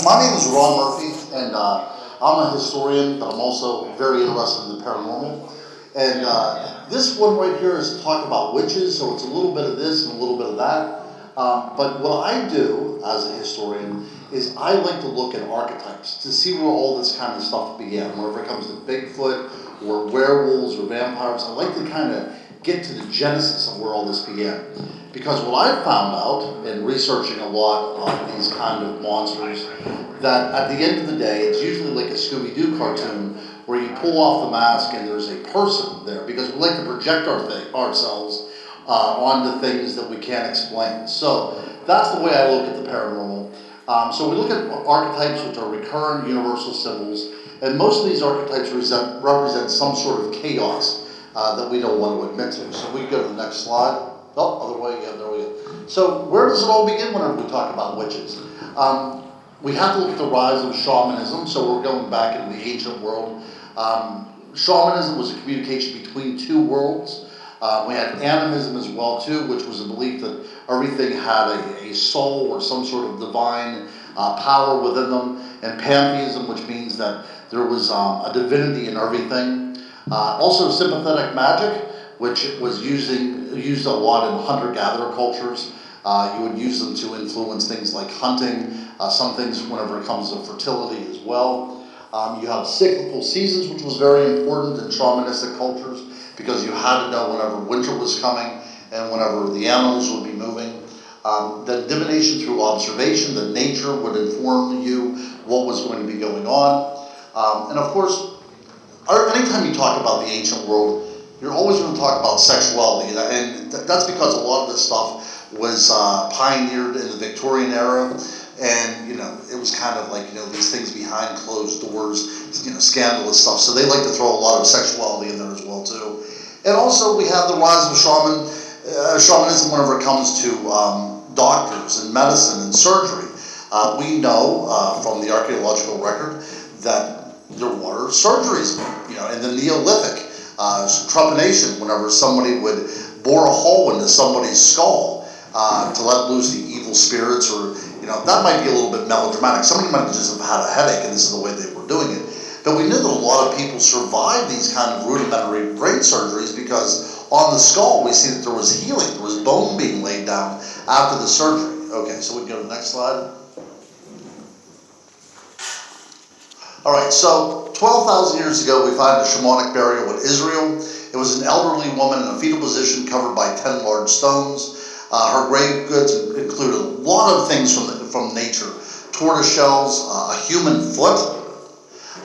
My name is Ron Murphy, and I'm a historian, but I'm also very interested in the paranormal. And this one right here is to talk about witches, so it's a little bit of this and a little bit of that. But what I do as a historian is I like to look at archetypes to see where all this kind of stuff began. Whenever it comes to Bigfoot or werewolves or vampires, I like to kind of get to the genesis of where all this began. Because what I found out in researching a lot of these kind of monsters, that at the end of the day, it's usually like a Scooby-Doo cartoon where you pull off the mask and there's a person there, because we like to project ourselves onto things that we can't explain. So that's the way I look at the paranormal. So we look at archetypes, which are recurrent universal symbols, and most of these archetypes represent some sort of chaos that we don't want to admit to. So we can go to the next slide. Oh, other way, yeah, there we go. So where does it all begin whenever we talk about witches? We have to look at the rise of shamanism, so we're going back into the ancient world. Shamanism was a communication between two worlds. We had animism as well too, which was a belief that everything had a soul or some sort of divine power within them, and pantheism, which means that there was a divinity in everything. Also sympathetic magic, which was used a lot in hunter-gatherer cultures. You would use them to influence things like hunting, some things whenever it comes to fertility as well. You have cyclical seasons, which was very important in shamanistic cultures, because you had to know whenever winter was coming and whenever the animals would be moving. The divination through observation, that nature would inform you what was going to be going on. And of course, anytime you talk about the ancient world, you're always going to talk about sexuality, and that's because a lot of this stuff was pioneered in the Victorian era, and it was kind of like these things behind closed doors, scandalous stuff. So they like to throw a lot of sexuality in there as well too. And also we have the rise of shamanism whenever it comes to doctors and medicine and surgery. We know from the archaeological record that there were surgeries, in the Neolithic. Trepanation, whenever somebody would bore a hole into somebody's skull to let loose the evil spirits, or that might be a little bit melodramatic. Somebody might just have had a headache and this is the way they were doing it. But we knew that a lot of people survived these kind of rudimentary brain surgeries because on the skull we see that there was healing, there was bone being laid down after the surgery. Okay, so we can go to the next slide. All right, so 12,000 years ago, we find a shamanic burial in Israel. It was an elderly woman in a fetal position covered by 10 large stones. Her grave goods include a lot of things from nature. Tortoise shells, a human foot,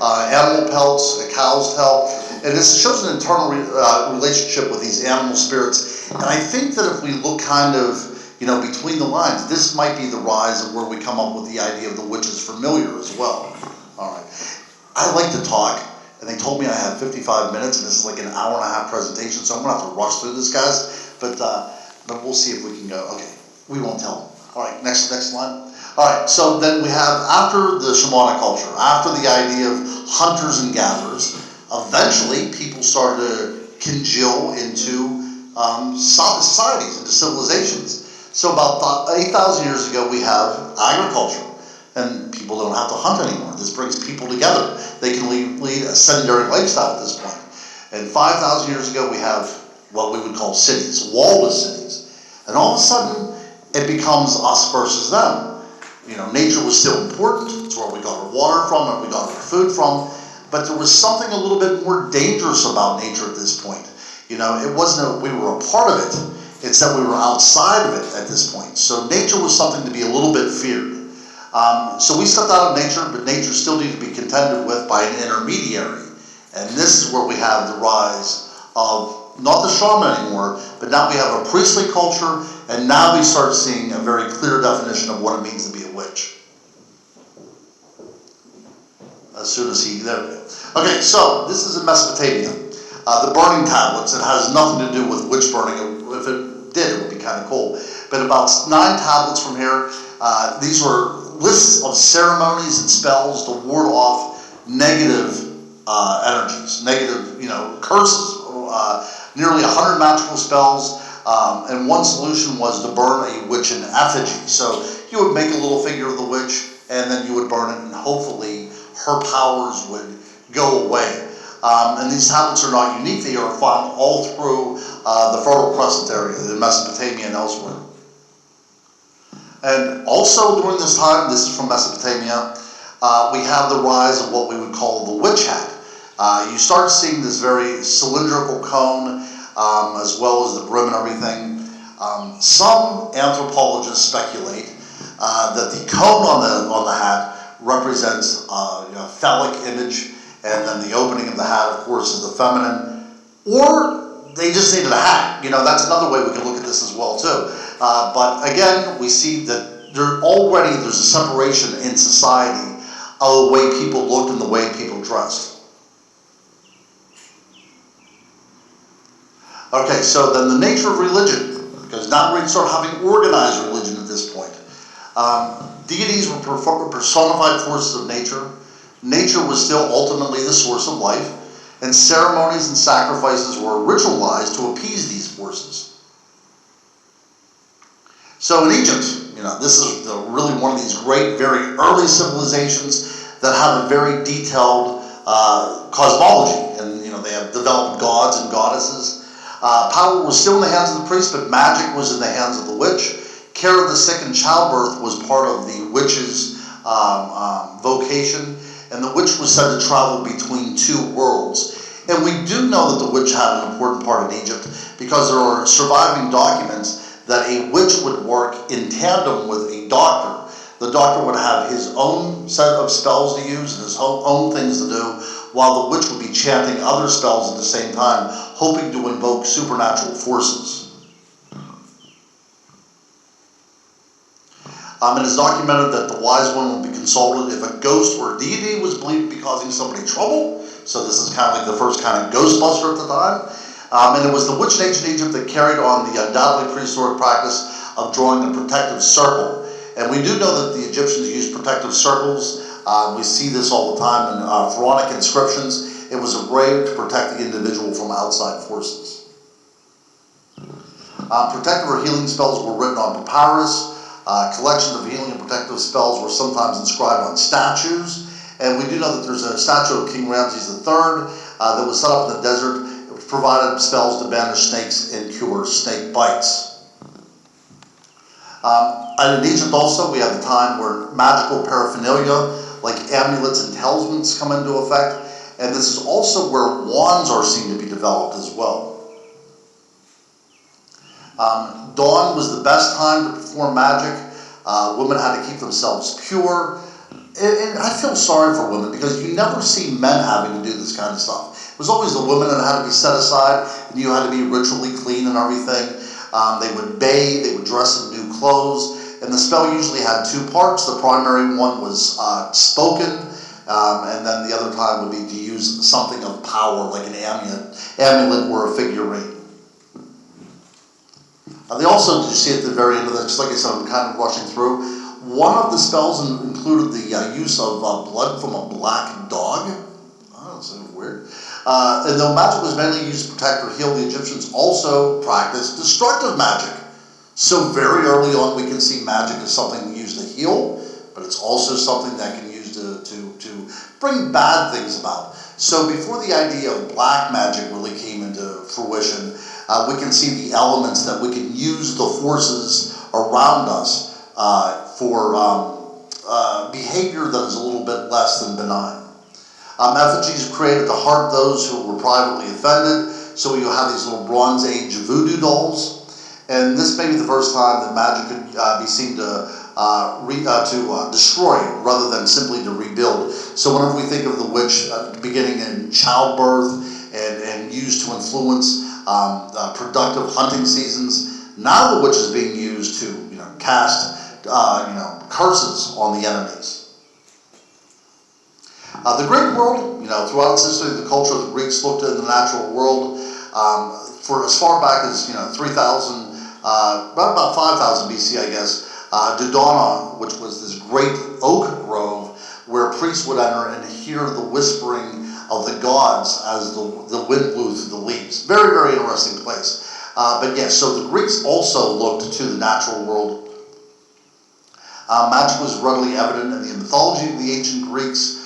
animal pelts, a cow's tail. And this shows an internal relationship with these animal spirits. And I think that if we look kind of, between the lines, this might be the rise of where we come up with the idea of the witch's familiar as well. All right. I like to talk, and they told me I have 55 minutes, and this is like an hour-and-a-half presentation, so I'm going to have to rush through this, guys. But we'll see if we can go. Okay, we won't tell them. All right, next slide. All right, so then we have, after the shamanic culture, after the idea of hunters and gatherers, eventually people started to congeal into societies, into civilizations. So about 8,000 years ago, we have agriculture. And people don't have to hunt anymore. This brings people together. They can lead a sedentary lifestyle at this point. And 5,000 years ago, we have what we would call cities, walled cities. And all of a sudden, it becomes us versus them. Nature was still important. It's where we got our water from, and we got our food from. But there was something a little bit more dangerous about nature at this point. It wasn't that we were a part of it. It's that we were outside of it at this point. So nature was something to be a little bit feared. So we stepped out of nature, but nature still needed to be contended with by an intermediary. And this is where we have the rise of not the shaman anymore, but now we have a priestly culture, and now we start seeing a very clear definition of what it means to be a witch. As soon as there we go. Okay, so this is in Mesopotamia. The burning tablets, it has nothing to do with witch burning. If it did, it would be kind of cool. But about 9 tablets from here, these were lists of ceremonies and spells to ward off negative energies, negative, curses. Nearly 100 magical spells, and one solution was to burn a witch in effigy. So you would make a little figure of the witch, and then you would burn it, and hopefully her powers would go away. And these tablets are not unique. They are found all through the Fertile Crescent area in Mesopotamia and elsewhere. And also during this time, this is from Mesopotamia, we have the rise of what we would call the witch hat. You start seeing this very cylindrical cone, as well as the brim and everything. Some anthropologists speculate that the cone on the hat represents a phallic image, and then the opening of the hat, of course, is the feminine. Or they just needed a hat. That's another way we can look at this as well too. But again, we see that there's a separation in society of the way people looked and the way people dressed. Okay, so then the nature of religion, because now we start having organized religion at this point. Deities were personified forces of nature. Nature was still ultimately the source of life, and ceremonies and sacrifices were ritualized to appease these forces. So in Egypt, this is really one of these great, very early civilizations that have a very detailed cosmology, and they have developed gods and goddesses. Power was still in the hands of the priest, but magic was in the hands of the witch. Care of the sick and childbirth was part of the witch's vocation, and the witch was said to travel between two worlds. And we do know that the witch had an important part in Egypt, because there are surviving documents that a witch would work in tandem with a doctor. The doctor would have his own set of spells to use and his own things to do, while the witch would be chanting other spells at the same time, hoping to invoke supernatural forces. It is documented that the wise one would be consulted if a ghost or deity was believed to be causing somebody trouble. So this is kind of like the first kind of Ghostbuster at the time. And it was the witch in ancient Egypt that carried on the undoubtedly prehistoric practice of drawing a protective circle. And we do know that the Egyptians used protective circles. We see this all the time in pharaonic inscriptions. It was a way to protect the individual from outside forces. Protective or healing spells were written on papyrus. Collections of healing and protective spells were sometimes inscribed on statues. And we do know that there's a statue of King Ramses III that was set up in the desert. It provided spells to banish snakes and cure snake bites. And in Egypt also, we have a time where magical paraphernalia, like amulets and talismans, come into effect. And this is also where wands are seen to be developed as well. Dawn was the best time to perform magic. Women had to keep themselves pure. And I feel sorry for women, because you never see men having to do this kind of stuff. It was always the women that had to be set aside, and you had to be ritually clean and everything. They would bathe, they would dress in new clothes, and the spell usually had two parts. The primary one was spoken, and then the other time would be to use something of power, like an amulet or a figurine. They also, did you see at the very end of that, just like I said, I'm kind of rushing through, one of the spells included the use of blood from a black dog. Oh, that's weird. And though magic was mainly used to protect or heal, the Egyptians also practiced destructive magic. So very early on, we can see magic as something used to heal, but it's also something that can use to bring bad things about. So before the idea of black magic really came into fruition, we can see the elements that we can use the forces around us for behavior that is a little bit less than benign. Effigies created to heart those who were privately offended. So you have these little Bronze Age voodoo dolls. And this may be the first time that magic could be seen to destroy rather than simply to rebuild. So whenever we think of the witch beginning in childbirth and used to influence productive hunting seasons, now the witch is being used to cast curses on the enemies. The Greek world, throughout its history, the culture of the Greeks looked at the natural world for as far back as 3,000, about 5,000 BC, I guess. Dodona, which was this great oak grove where priests would enter and hear the whispering of the gods as the wind blew through the leaves. Very, very interesting place. But yes, so the Greeks also looked to the natural world. Magic was readily evident in the mythology of the ancient Greeks.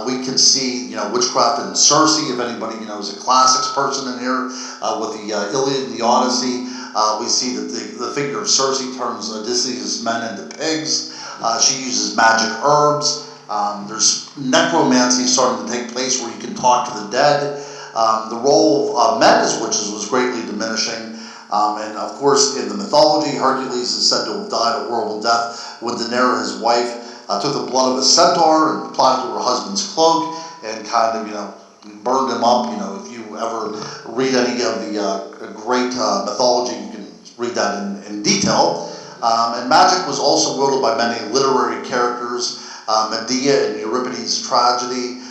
We can see, witchcraft in Circe, if anybody, is a classics person in here, with the Iliad and the Odyssey. We see that the figure of Circe turns Odysseus' men into pigs. She uses magic herbs. There's necromancy starting to take place where you can talk to the dead. The role of men as witches was greatly diminishing. And of course, in the mythology, Hercules is said to have died a horrible death when Daenerys, his wife, took the blood of a centaur and applied it to her husband's cloak and kind of, burned him up. If you ever read any of the great mythology, you can read that in detail. And magic was also wielded by many literary characters. Medea in Euripides' tragedy,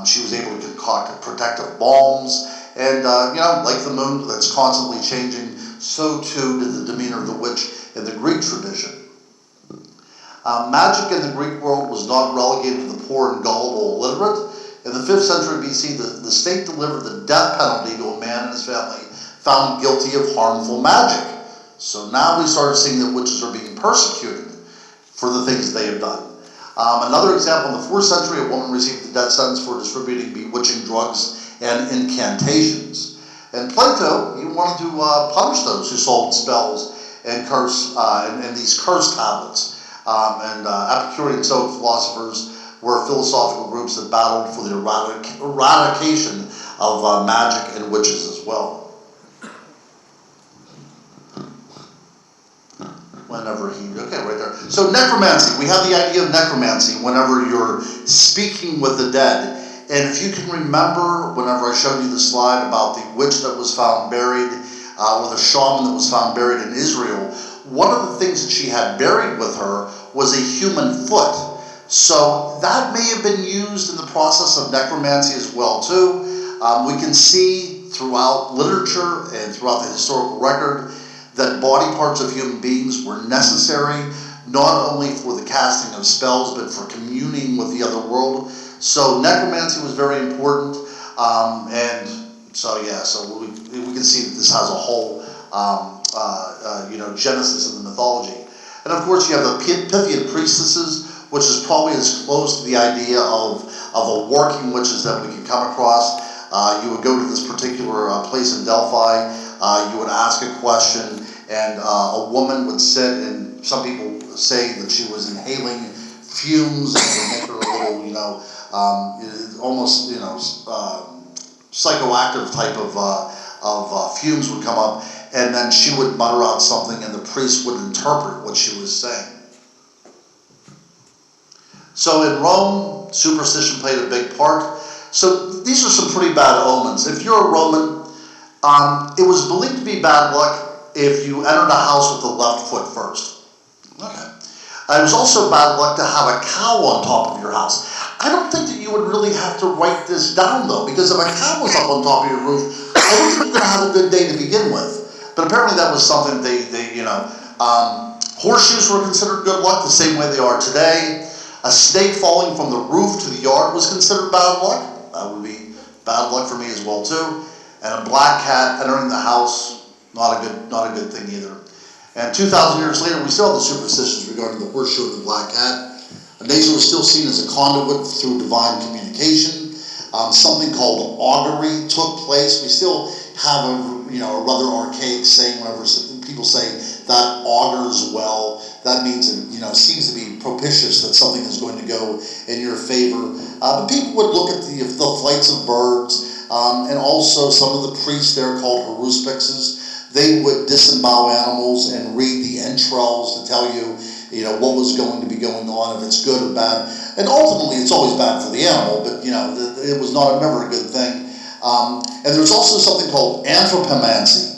she was able to concoct protective balms. And, like the moon that's constantly changing, so too did the demeanor of the witch in the Greek tradition. Magic in the Greek world was not relegated to the poor and gullible illiterate. In the 5th century BC, the state delivered the death penalty to a man and his family found guilty of harmful magic. So now we started seeing that witches are being persecuted for the things they have done. Another example, in the 4th century, a woman received the death sentence for distributing bewitching drugs and incantations. And Plato, he wanted to punish those who sold spells and and these curse tablets. Epicurean and Stoic philosophers were philosophical groups that battled for the eradication of magic and witches as well. Right there. So necromancy, we have the idea of necromancy whenever you're speaking with the dead. And if you can remember, whenever I showed you the slide about the witch that was found buried, or the shaman that was found buried in Israel, one of the things that she had buried with her was a human foot. So that may have been used in the process of necromancy as well too. We can see throughout literature and throughout the historical record that body parts of human beings were necessary, not only for the casting of spells, but for communing with the other world. So necromancy was very important, so we can see that this has a whole, genesis in the mythology. And of course you have the Pythian priestesses, which is probably as close to the idea of a working witches that we can come across. You would go to this particular place in Delphi, you would ask a question, and a woman would sit, and some people say that she was inhaling fumes that would make her a little, almost, psychoactive type of fumes would come up, and then she would mutter out something, and the priest would interpret what she was saying. So in Rome, superstition played a big part. So these are some pretty bad omens. If you're a Roman, it was believed to be bad luck if you entered a house with the left foot first. Okay. It was also bad luck to have a cow on top of your house. I don't think that you would really have to write this down though, because if a cow was up on top of your roof, I don't think you're going to have a good day to begin with. But apparently that was something horseshoes were considered good luck the same way they are today. A snake falling from the roof to the yard was considered bad luck. That would be bad luck for me as well too. And a black cat entering the house, not a good thing either. And 2,000 years later, we still have the superstitions regarding the horseshoe and the black cat. Nature was still seen as a conduit through divine communication. Something called augury took place. We still have a rather archaic saying whenever people say that augurs well. That means it seems to be propitious that something is going to go in your favor. But people would look at the flights of birds, and also some of the priests there called haruspices. They would disembowel animals and read the entrails to tell you, what was going to be going on, if it's good or bad. And ultimately, it's always bad for the animal, but, it was never a good thing. And there's also something called anthropomancy.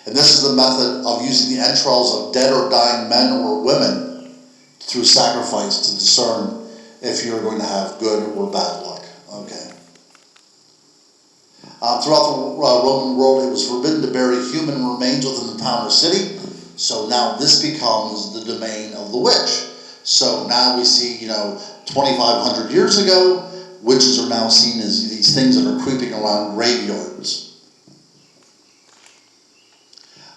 And this is the method of using the entrails of dead or dying men or women through sacrifice to discern if you're going to have good or bad luck. Okay. Throughout the Roman world, it was forbidden to bury human remains within the town or city. So now this becomes the domain of the witch. So now we see, 2,500 years ago, witches are now seen as these things that are creeping around graveyards.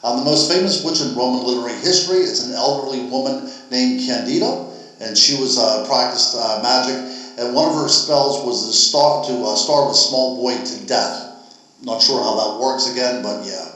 The most famous witch in Roman literary history is an elderly woman named Candida. and she was practiced magic, and one of her spells was to starve a small boy to death. Not sure how that works again, but yeah.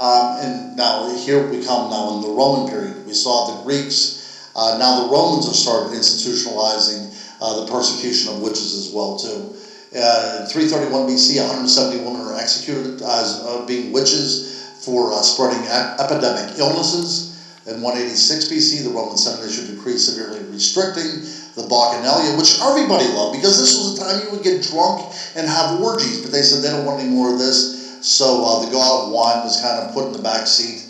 And now here we come now in the Roman period. We saw the Greeks. Now the Romans have started institutionalizing the persecution of witches as well too. In 331 BC, 170 women are executed as being witches for spreading epidemic illnesses. In 186 BC, the Roman Senate issued a decree severely restricting the Bacchanalia, which everybody loved, because this was a time you would get drunk and have orgies, but they said they don't want any more of this, so the god of wine was kind of put in the back seat.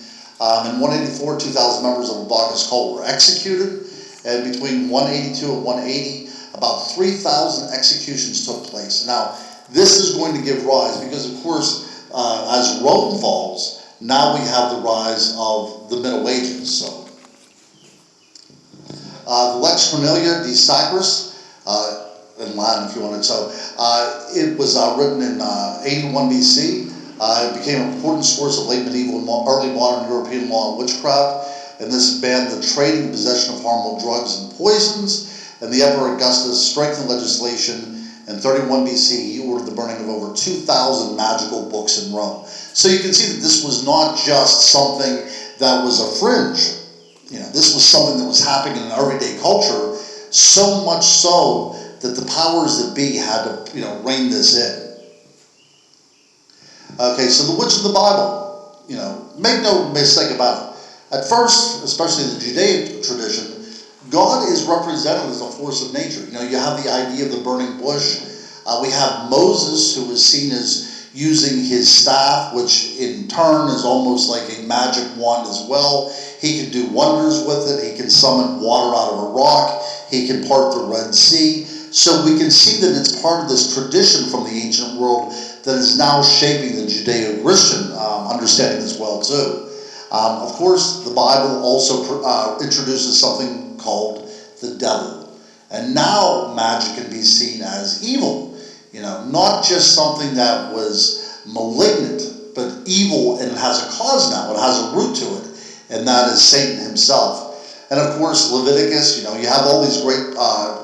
In 184, 2,000 members of the Bacchus cult were executed, and between 182 and 180, about 3,000 executions took place. Now, this is going to give rise, because of course, as Rome falls, now we have the rise of the Middle Ages. So, the Lex Cornelia de Sacris, in Latin if you wanted. So, it was written in 81 BC. It became an important source of late medieval and early modern European law on witchcraft, and this banned the trade and possession of harmful drugs and poisons. And the Emperor Augustus strengthened legislation. In 31 BC, he ordered the burning of over 2,000 magical books in Rome. So you can see that this was not just something that was a fringe. You know, this was something that was happening in everyday culture, so much so that the powers that be had to, rein this in. Okay, so the witch of the Bible, make no mistake about it. At first, especially in the Judaic tradition, God is represented as a force of nature. You have the idea of the burning bush. We have Moses, who is seen as using his staff, which in turn is almost like a magic wand as well. He can do wonders with it. He can summon water out of a rock. He can part the Red Sea. So we can see that it's part of this tradition from the ancient world that is now shaping the Judeo-Christian understanding as well too. Of course, the Bible also introduces something called the devil. And now magic can be seen as evil. Not just something that was malignant, but evil, and it has a cause now. It has a root to it, and that is Satan himself. And of course, Leviticus, you have all these great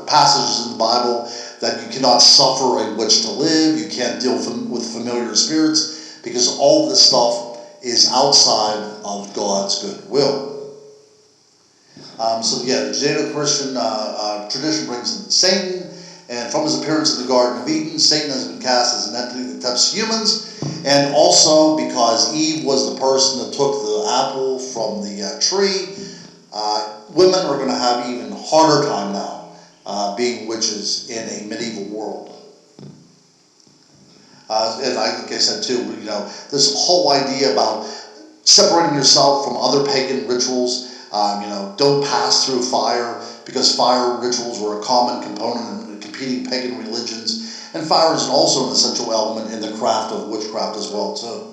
passages in the Bible that you cannot suffer a witch to live, you can't deal with familiar spirits, because all this stuff is outside of God's good will. So yeah, the Judeo-Christian tradition brings in Satan, and from his appearance in the Garden of Eden, Satan has been cast as an entity that tempts humans, and also because Eve was the person that took the apple from the tree, women are going to have even harder time now being witches in a medieval world. And like I said too, this whole idea about separating yourself from other pagan rituals. Don't pass through fire, because fire rituals were a common component in competing pagan religions, and fire is also an essential element in the craft of witchcraft as well too.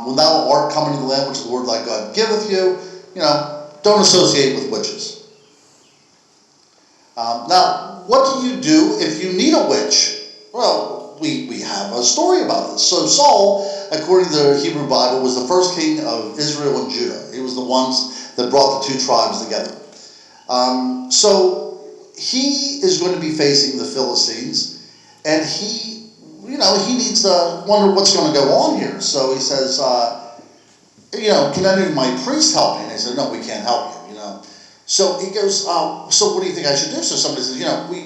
When thou art come into the land which the Lord thy God giveth you, don't associate with witches. Now, what do you do if you need a witch? Well, we have a story about this. So Saul, according to the Hebrew Bible, was the first king of Israel and Judah. He was the ones that brought the two tribes together. So he is going to be facing the Philistines, and he needs to wonder what's going to go on here. So he says, can any of my priests help me? And they said, no, we can't help you, So he goes, so what do you think I should do? So somebody says,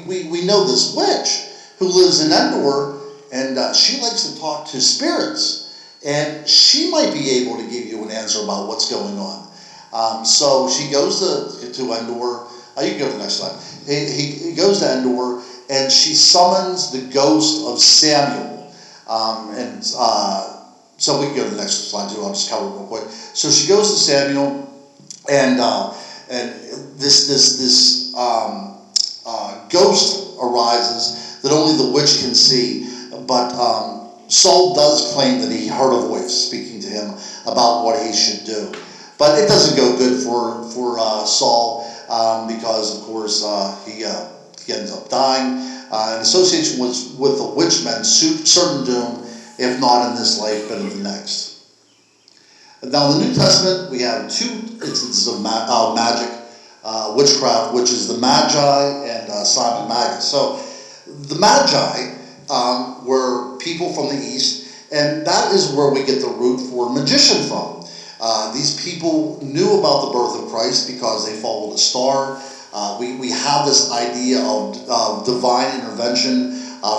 we know this witch who lives in Endor, and she likes to talk to spirits, and she might be able to give you an answer about what's going on. So she goes to Endor. You can go to the next slide. He goes to Endor, and she summons the ghost of Samuel. So we can go to the next slide too. I'll just cover it real quick. So she goes to Samuel, and this ghost arises that only the witch can see. But Saul does claim that he heard a voice speaking to him about what he should do. But it doesn't go good for Saul because, of course, he ends up dying. In association with the witch men, certain doom, if not in this life, but in the next. Now, in the New Testament, we have two instances of magic. witchcraft, which is the Magi and Simon Magus. So the Magi were people from the East, and that is where we get the root for magician from. These people knew about the birth of Christ because they followed a star. We have this idea of divine intervention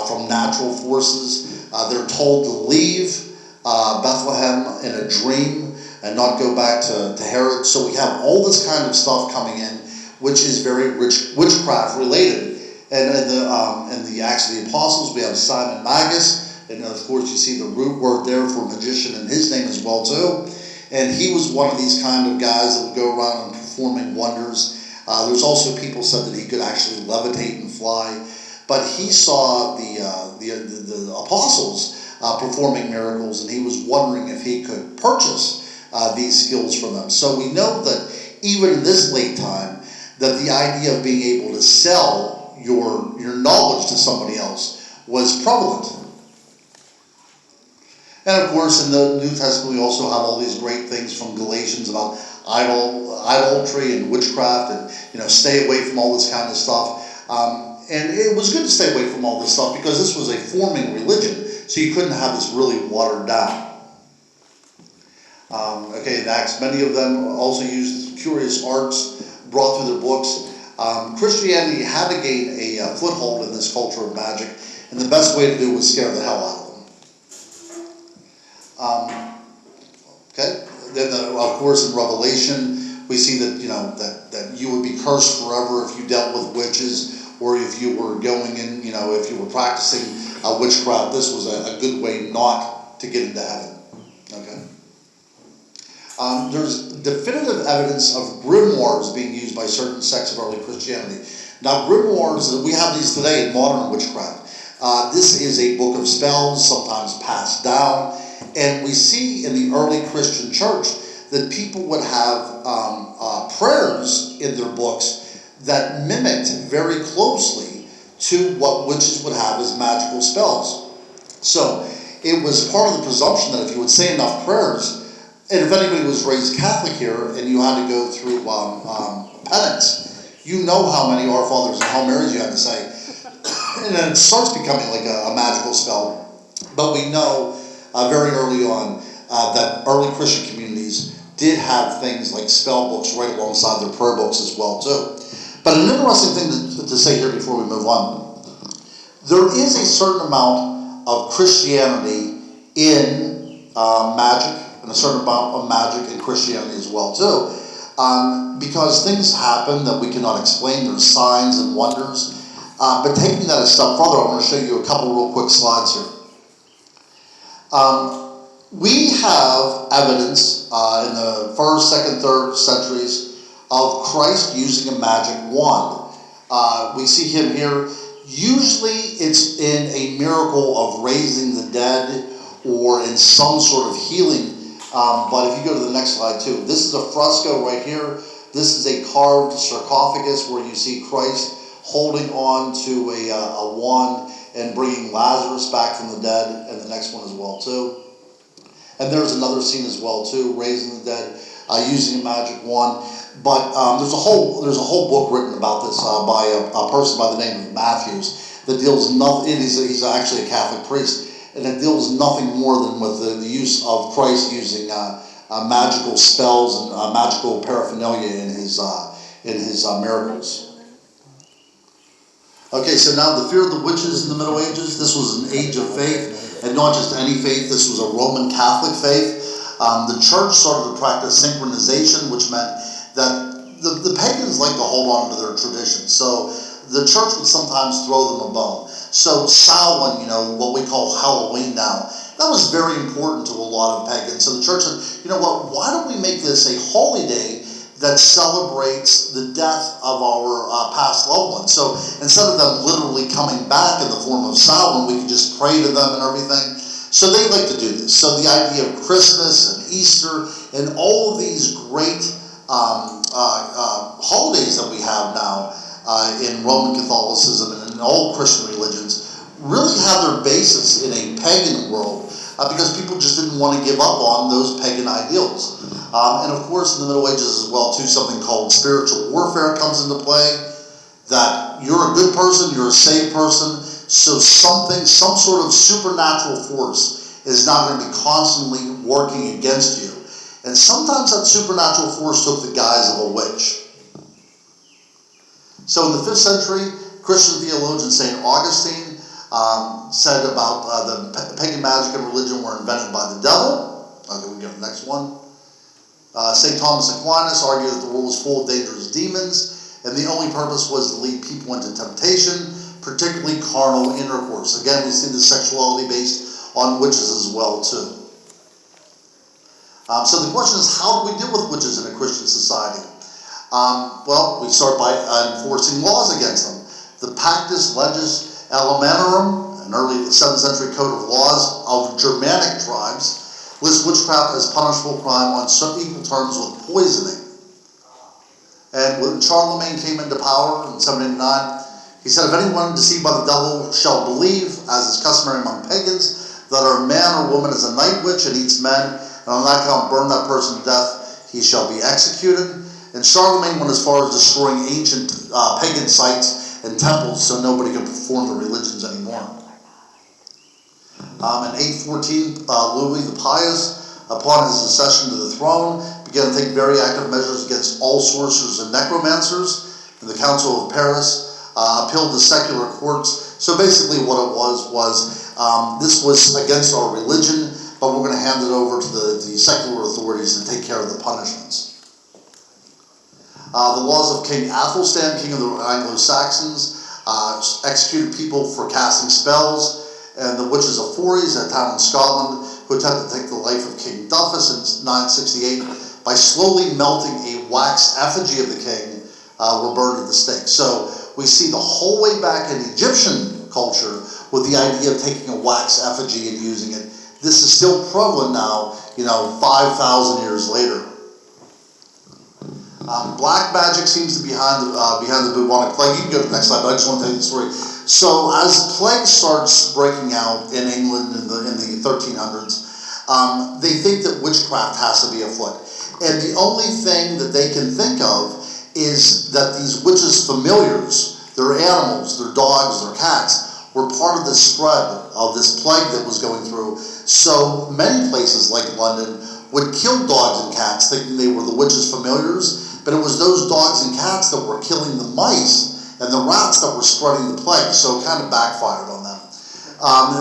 from natural forces. They're told to leave Bethlehem in a dream and not go back to Herod. So we have all this kind of stuff coming in, which is very rich witchcraft related. And in the Acts of the Apostles, we have Simon Magus, and of course you see the root word there for magician in his name as well too. And he was one of these kind of guys that would go around and performing wonders. There's also people said that he could actually levitate and fly, but he saw the apostles performing miracles, and he was wondering if he could purchase these skills from them. So we know that even in this late time, that the idea of being able to sell your knowledge to somebody else was prevalent. And of course, in the New Testament, we also have all these great things from Galatians about idolatry and witchcraft, and stay away from all this kind of stuff. And it was good to stay away from all this stuff because this was a forming religion, so you couldn't have this really watered down. In Acts, many of them also used curious arts brought through their books. Christianity had to gain a foothold in this culture of magic, and the best way to do it was scare the hell out of them. Then, of course, in Revelation, we see that that you would be cursed forever if you dealt with witches, or if you were going in, if you were practicing witchcraft. This was a good way not to get into heaven. Okay. There's definitive evidence of grimoires being used by certain sects of early Christianity. Now, grimoires, we have these today in modern witchcraft. This is a book of spells, sometimes passed down. And we see in the early Christian church that people would have prayers in their books that mimicked very closely to what witches would have as magical spells. So it was part of the presumption that if you would say enough prayers, and if anybody was raised Catholic here and you had to go through penance, you know how many Our Fathers and Hail Marys you had to say. And then it starts becoming like a magical spell. But we know very early on that early Christian communities did have things like spell books right alongside their prayer books as well too. But an interesting thing to say here before we move on, there is a certain amount of Christianity in magic, and a certain amount of magic in Christianity as well too, because things happen that we cannot explain. There's signs and wonders. But taking that a step further, I'm going to show you a couple real quick slides here. We have evidence in the 1st, 2nd, 3rd centuries of Christ using a magic wand. We see him here. Usually it's in a miracle of raising the dead or in some sort of healing. But if you go to the next slide too, this is a fresco right here. This is a carved sarcophagus where you see Christ holding on to a wand and bringing Lazarus back from the dead, and the next one as well too. And there's another scene as well too, raising the dead, using a magic wand. But there's a whole book written about this by a person by the name of Matthews that deals nothing. He's actually a Catholic priest, and it deals nothing more than with the use of Christ using magical spells and magical paraphernalia in his miracles. Okay, so now the fear of the witches in the Middle Ages. This was an age of faith, and not just any faith. This was a Roman Catholic faith. The church started to practice synchronization, which meant that the pagans like to hold on to their traditions. So the church would sometimes throw them a bone. So Samhain, what we call Halloween now, that was very important to a lot of pagans. So the church said, you know what, why don't we make this a holy day that celebrates the death of our past loved ones? So instead of them literally coming back in the form of Samhain, we could just pray to them and everything. So they like to do this. So the idea of Christmas and Easter and all of these great holidays that we have now in Roman Catholicism and in all Christian religions really have their basis in a pagan world because people just didn't want to give up on those pagan ideals. And of course, in the Middle Ages as well, too, something called spiritual warfare comes into play, that you're a good person, you're a saved person, so some sort of supernatural force is not going to be constantly working against you. And sometimes that supernatural force took the guise of a witch. So in the 5th century, Christian theologian St. Augustine said about the pagan magic and religion were invented by the devil. Okay, we go to the next one. St. Thomas Aquinas argued that the world was full of dangerous demons, and the only purpose was to lead people into temptation, particularly carnal intercourse. Again, we see the sexuality based on witches as well, too. So the question is, how do we deal with witches in a Christian society? Well, we start by enforcing laws against them. The Pactus Legis Elementarum, an early 7th century code of laws of Germanic tribes, lists witchcraft as punishable crime on some equal terms with poisoning. And when Charlemagne came into power in 789, he said, if anyone deceived by the devil shall believe, as is customary among pagans, that a man or woman is a night witch and eats men, and on that account burn that person to death, he shall be executed. And Charlemagne went as far as destroying ancient pagan sites and temples so nobody could perform the religions anymore. In 814, Louis the Pious, upon his accession to the throne, began to take very active measures against all sorcerers and necromancers. And the Council of Paris appealed to secular courts. So basically what it was this was against our religion, but we're going to hand it over to the secular authorities to take care of the punishments. The laws of King Athelstan, king of the Anglo-Saxons, executed people for casting spells, and the witches of Forres, a town in Scotland, who attempted to take the life of King Duffus in 968, by slowly melting a wax effigy of the king, were burned at the stake. So we see the whole way back in Egyptian culture with the idea of taking a wax effigy and using it. This is still prevalent now, 5,000 years later. Black magic seems to be behind the bubonic plague. You can go to the next slide, but I just want to tell you the story. So as plague starts breaking out in England in the 1300s, they think that witchcraft has to be afoot. And the only thing that they can think of is that these witches' familiars, their animals, their dogs, their cats, were part of the spread of this plague that was going through. So many places like London would kill dogs and cats thinking they were the witches' familiars, but it was those dogs and cats that were killing the mice and the rats that were spreading the plague, so it kind of backfired on them.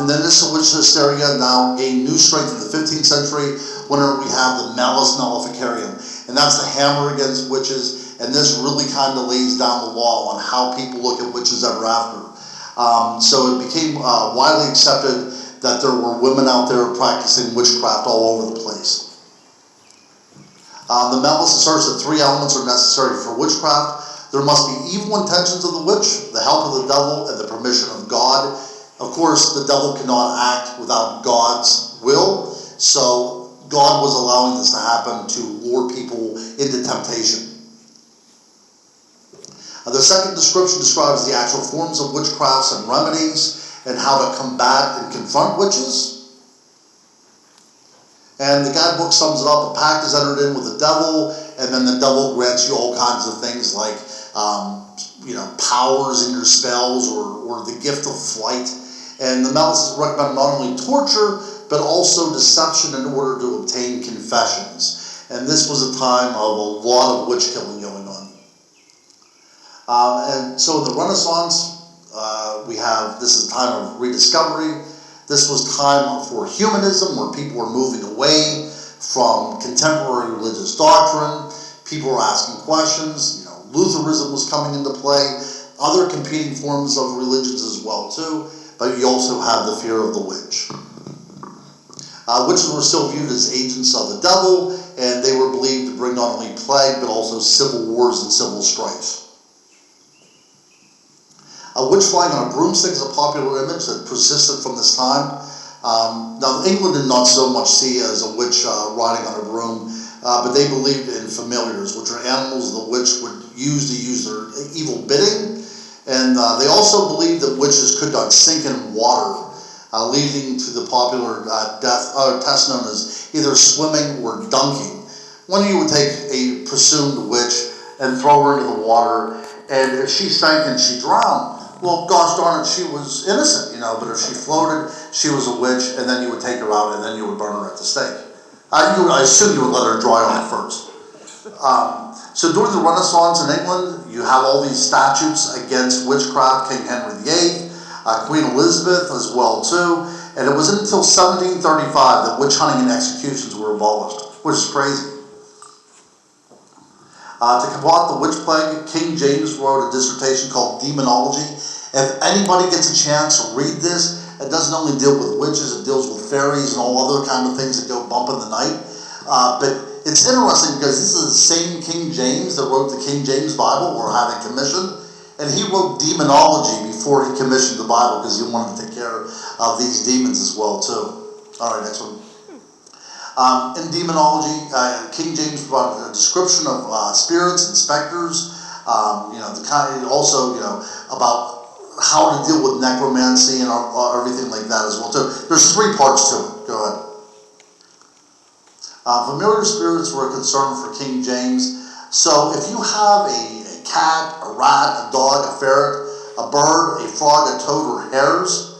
And then this witch hysteria now gained new strength in the 15th century when we have the Malleus Maleficarium, and that's the hammer against witches, and this really kind of lays down the law on how people look at witches ever after. So it became widely accepted that there were women out there practicing witchcraft all over the place. The Malleus asserts that 3 elements are necessary for witchcraft. There must be evil intentions of the witch, the help of the devil, and the permission of God. Of course, the devil cannot act without God's will, so God was allowing this to happen to lure people into temptation. The second description describes the actual forms of witchcrafts and remedies and how to combat and confront witches. And the guidebook sums it up. A pact is entered in with the devil, and then the devil grants you all kinds of things like powers in your spells or the gift of flight. And the Malleus recommend not only torture, but also deception in order to obtain confessions. And this was a time of a lot of witch killing going on. And so in the Renaissance, this is a time of rediscovery. This was time for humanism, where people were moving away from contemporary religious doctrine. People were asking questions. Lutheranism was coming into play. Other competing forms of religions as well too. But you also have the fear of the witch. Witches were still viewed as agents of the devil, and they were believed to bring not only plague, but also civil wars and civil strife. A witch flying on a broomstick is a popular image that persisted from this time. Now, England did not so much see as a witch riding on a broom, but they believed in familiars, which are animals the witch would use their evil bidding. And they also believed that witches could not sink in water. leading to the popular test known as either swimming or dunking. When you would take a presumed witch and throw her into the water, and if she sank and she drowned, well, gosh darn it, she was innocent, you know, but if she floated, she was a witch, and then you would take her out, and then you would burn her at the stake. I assume you would let her dry off first. So during the Renaissance in England, you have all these statutes against witchcraft, King Henry VIII, Queen Elizabeth as well too, and it was until 1735 that witch hunting and executions were abolished, which is crazy. To combat the witch plague, King James wrote a dissertation called Demonology. If anybody gets a chance to read this, it doesn't only deal with witches, it deals with fairies and all other kind of things that go bump in the night. But it's interesting because this is the same King James that wrote the King James Bible, or had it commissioned, and he wrote demonology before he commissioned the Bible because he wanted to take care of these demons as well too. All right, next one. In demonology, King James provided a description of spirits and specters. Also, about how to deal with necromancy and everything like that as well too. There's 3 parts to it. Go ahead. Familiar spirits were a concern for King James. So if you have a cat, a rat, a dog, a ferret, a bird, a frog, a toad, or hares,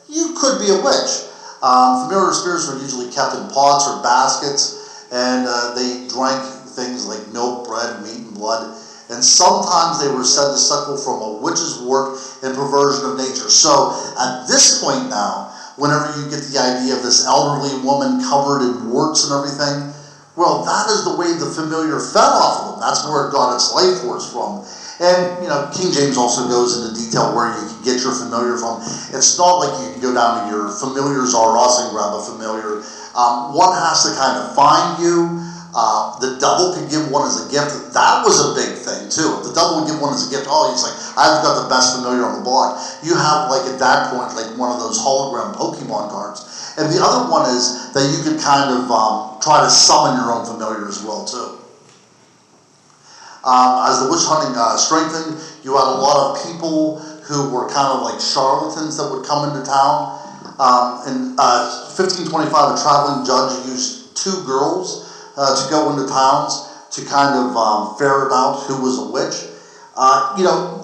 you could be a witch. Familiar spirits were usually kept in pots or baskets, and they drank things like milk, bread, meat, and blood. And sometimes they were said to suckle from a witch's work and perversion of nature. So at this point now, whenever you get the idea of this elderly woman covered in warts and everything, well, that is the way the familiar fed off of them. That's where it got its life force from. And, King James also goes into detail where you can get your familiar from. It's not like you can go down to your Familiars R Us and grab a familiar. One has to kind of find you. The devil could give one as a gift. That was a big thing too. If the devil would give one as a gift, he's like, I've got the best familiar on the block. You have, like, at that point, like one of those hologram Pokemon cards. And the other one is that you could kind of try to summon your own familiar as well too. As the witch hunting strengthened, you had a lot of people who were kind of like charlatans that would come into town. In 1525, a traveling judge used 2 girls to go into towns to kind of ferret out who was a witch.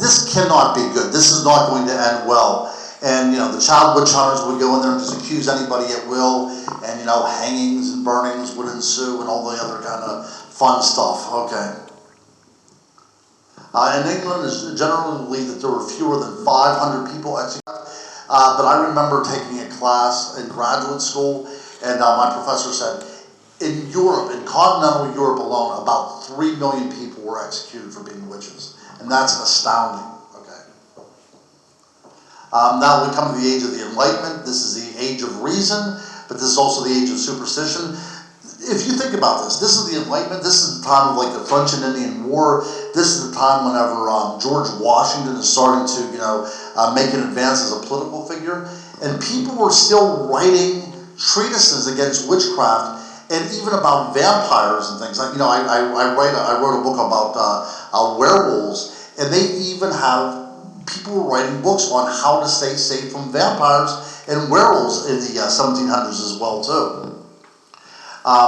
This cannot be good. This is not going to end well. And, the child witch hunters would go in there and just accuse anybody at will, and, hangings and burnings would ensue and all the other kind of fun stuff. Okay. In England, it's generally believed that there were fewer than 500 people executed. But I remember taking a class in graduate school, and my professor said, in Europe, in continental Europe alone, about 3 million people were executed for being witches. And that's astounding. Okay. Now we come to the age of the Enlightenment. This is the age of reason, but this is also the age of superstition. If you think about this is the Enlightenment. This is the time of like the French and Indian War. This is the time whenever George Washington is starting to, make an advance as a political figure. And people were still writing treatises against witchcraft and even about vampires and things. Like, I wrote a book about werewolves, and they even have people were writing books on how to stay safe from vampires and werewolves in the 1700s as well too.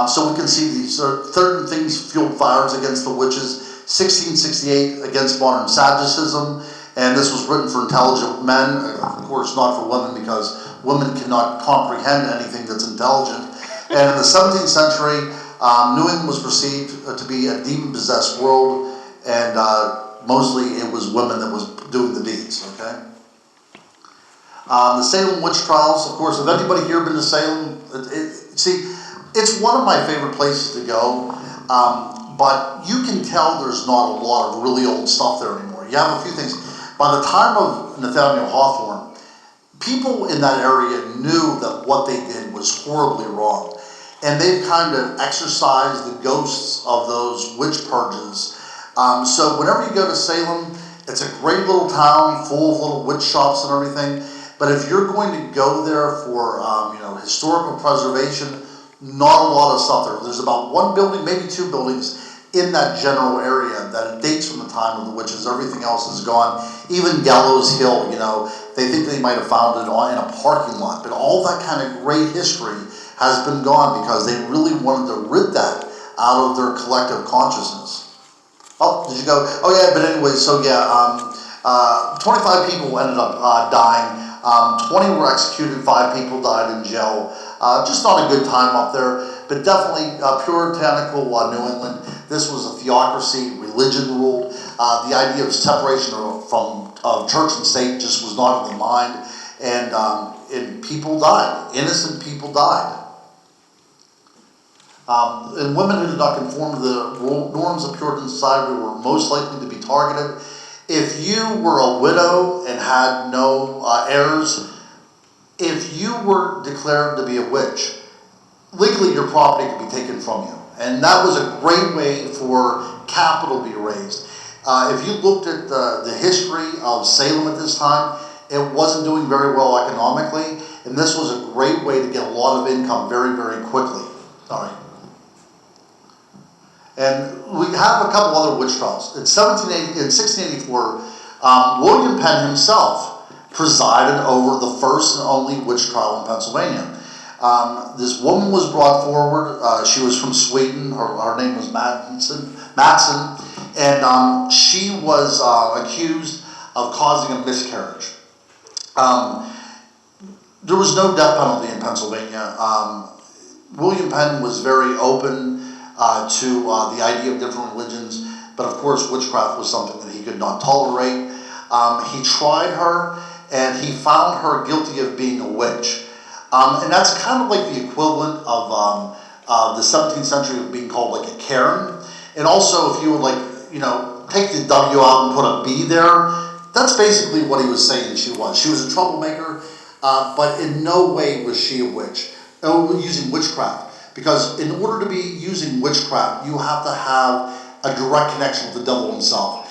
So we can see these certain things fueled fires against the witches. 1668 against modern Sadducism, and this was written for intelligent men, of course not for women, because women cannot comprehend anything that's intelligent. And in the 17th century, New England was perceived to be a demon-possessed world, and mostly it was women that was doing the deeds. Okay. The Salem witch trials, of course. Have anybody here been to Salem? It's one of my favorite places to go, but you can tell there's not a lot of really old stuff there anymore. You have a few things. By the time of Nathaniel Hawthorne, people in that area knew that what they did was horribly wrong. And they've kind of exorcised the ghosts of those witch purges. So whenever you go to Salem, it's a great little town full of little witch shops and everything. But if you're going to go there for historical preservation, not a lot of stuff there. There's about 1 building, maybe 2 buildings in that general area that it dates from the time of the witches. Everything else is gone. Even Gallows Hill, you know, they think they might have found it in a parking lot, but all that kind of great history has been gone because they really wanted to rid that out of their collective consciousness. Oh, did you go? Oh yeah, but anyway, so yeah, 25 people ended up dying. 20 were executed, 5 people died in jail. Just not a good time up there, but definitely puritanical New England. This was a theocracy, religion ruled. The idea of separation from church and state just was not in the mind, and people died. Innocent people died. And women who did not conform to the norms of Puritan society were most likely to be targeted. If you were a widow and had no heirs, if you were declared to be a witch, legally your property could be taken from you. And that was a great way for capital to be raised. If you looked at the history of Salem at this time, it wasn't doing very well economically, and this was a great way to get a lot of income very, very quickly. All right. And we have a couple other witch trials. In 1684, William Penn himself presided over the first and only witch trial in Pennsylvania. This woman was brought forward. She was from Sweden. Her name was Matson, and she was accused of causing a miscarriage. There was no death penalty in Pennsylvania. William Penn was very open to the idea of different religions, but of course witchcraft was something that he could not tolerate. He tried her, and he found her guilty of being a witch. And that's kind of like the equivalent of the 17th century of being called like a Karen. And also, if you would take the W out and put a B there, that's basically what he was saying she was. She was a troublemaker, but in no way was she a witch. Using witchcraft. Because in order to be using witchcraft, you have to have a direct connection with the devil himself.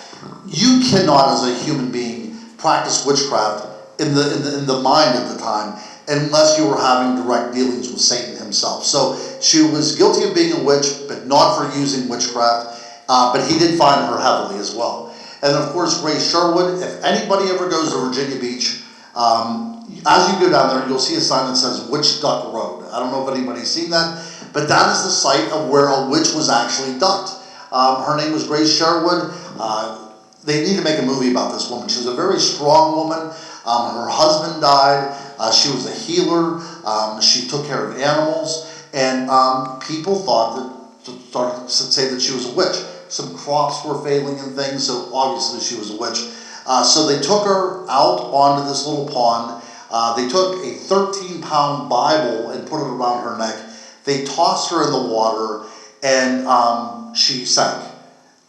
You cannot, as a human being, practice witchcraft in the mind at the time unless you were having direct dealings with Satan himself. So she was guilty of being a witch, but not for using witchcraft. But he did find her heavily as well. And of course, Grace Sherwood. If anybody ever goes to Virginia Beach, as you go down there, you'll see a sign that says Witch Duck Road. I don't know if anybody's seen that, but that is the site of where a witch was actually ducked. Her name was Grace Sherwood. They need to make a movie about this woman. She was a very strong woman. Her husband died. She was a healer. She took care of animals, and people started to say that she was a witch. Some crops were failing and things, so obviously she was a witch. So they took her out onto this little pond. They took a 13-pound Bible and put it around her neck. They tossed her in the water, and she sank.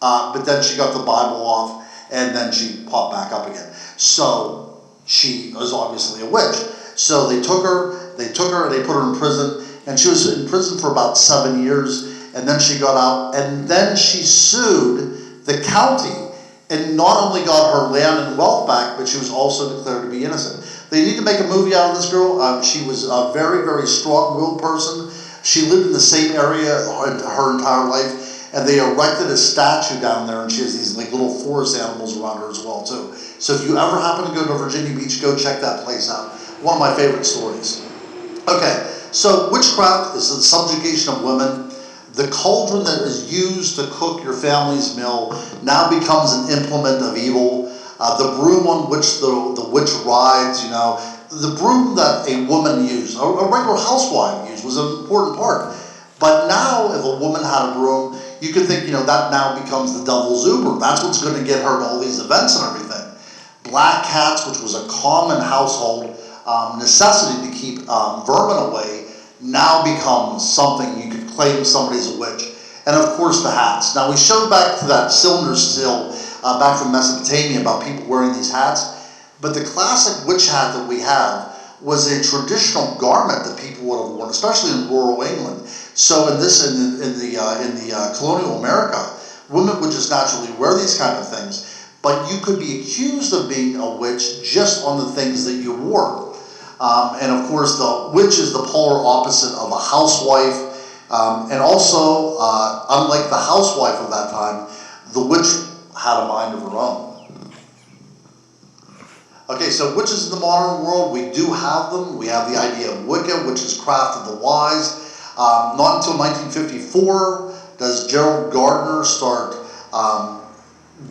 But then she got the Bible off, and then she popped back up again. So she was obviously a witch. So they took her, and they put her in prison, and she was in prison for about 7 years, and then she got out, and then she sued the county, and not only got her land and wealth back, but she was also declared to be innocent. They need to make a movie out of this girl. She was a very, very strong-willed person. She lived in the same area her entire life, and they erected a statue down there, and she has these like little forest animals around her as well too. So if you ever happen to go to Virginia Beach, go check that place out. One of my favorite stories. Okay, so witchcraft is the subjugation of women. The cauldron that is used to cook your family's meal now becomes an implement of evil. The broom on which the witch rides, the broom that a woman used, a regular housewife used, was an important part. But now, if a woman had a broom, you could think, that now becomes the devil's Uber. That's what's going to get her to all these events and everything. Black cats, which was a common household necessity to keep vermin away, now becomes something you could claim somebody's a witch. And of course the hats. Now we showed back to that cylinder still back from Mesopotamia about people wearing these hats, but the classic witch hat that we have was a traditional garment that people would have worn, especially in rural England. So in the colonial America, women would just naturally wear these kind of things, but you could be accused of being a witch just on the things that you wore. And of course, the witch is the polar opposite of a housewife And also, unlike the housewife of that time, the witch had a mind of her own. Okay, so witches in the modern world, we do have them. We have the idea of Wicca, which is craft of the wise. Not until 1954 does Gerald Gardner start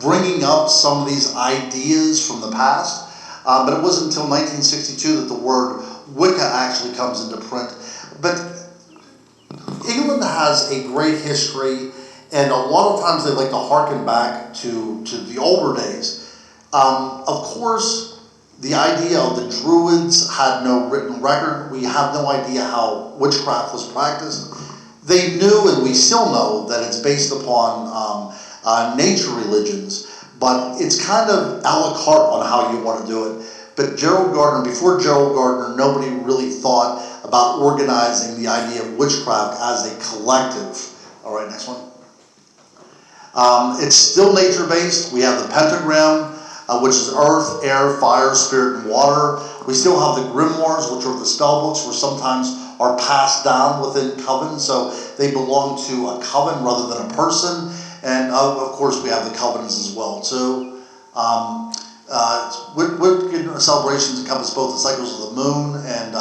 bringing up some of these ideas from the past. But it wasn't until 1962 that the word Wicca actually comes into print. But England has a great history, and a lot of times they like to harken back to the older days. Of course, the idea of the Druids had no written record. We have no idea how witchcraft was practiced. They knew, and we still know, that it's based upon nature religions, but it's kind of a la carte on how you want to do it. But Gerald Gardner, before Gerald Gardner, nobody really thought about organizing the idea of witchcraft as a collective. All right, next one. It's still nature-based. We have the pentagram, which is earth, air, fire, spirit, and water. We still have the grimoires, which are the spell books, which sometimes are passed down within covens, so they belong to a coven rather than a person. And of course, we have the covenants as well too. Wiccan celebrations encompass both the cycles of the moon and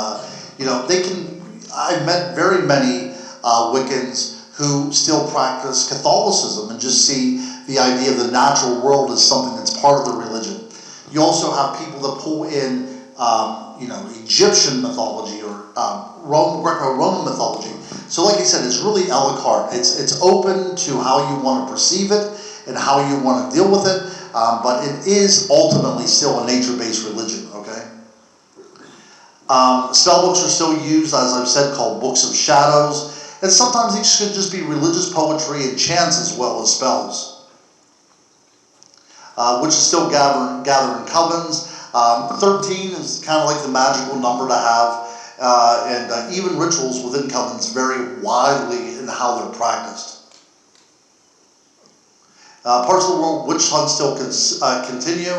they can. I've met very many Wiccans who still practice Catholicism and just see the idea of the natural world as something that's part of the religion. You also have people that pull in, Egyptian mythology or Greco-Roman mythology. So like I said, it's really a la carte. It's open to how you want to perceive it and how you want to deal with it, but it is ultimately still a nature-based religion, okay? Spell books are still used, as I've said, called books of shadows. And sometimes these could just be religious poetry and chants as well as spells. Which is still gathered in covens. 13 is kind of like the magical number to have. And even rituals within covens vary widely in how they're practiced. Parts of the world, witch hunts still continue.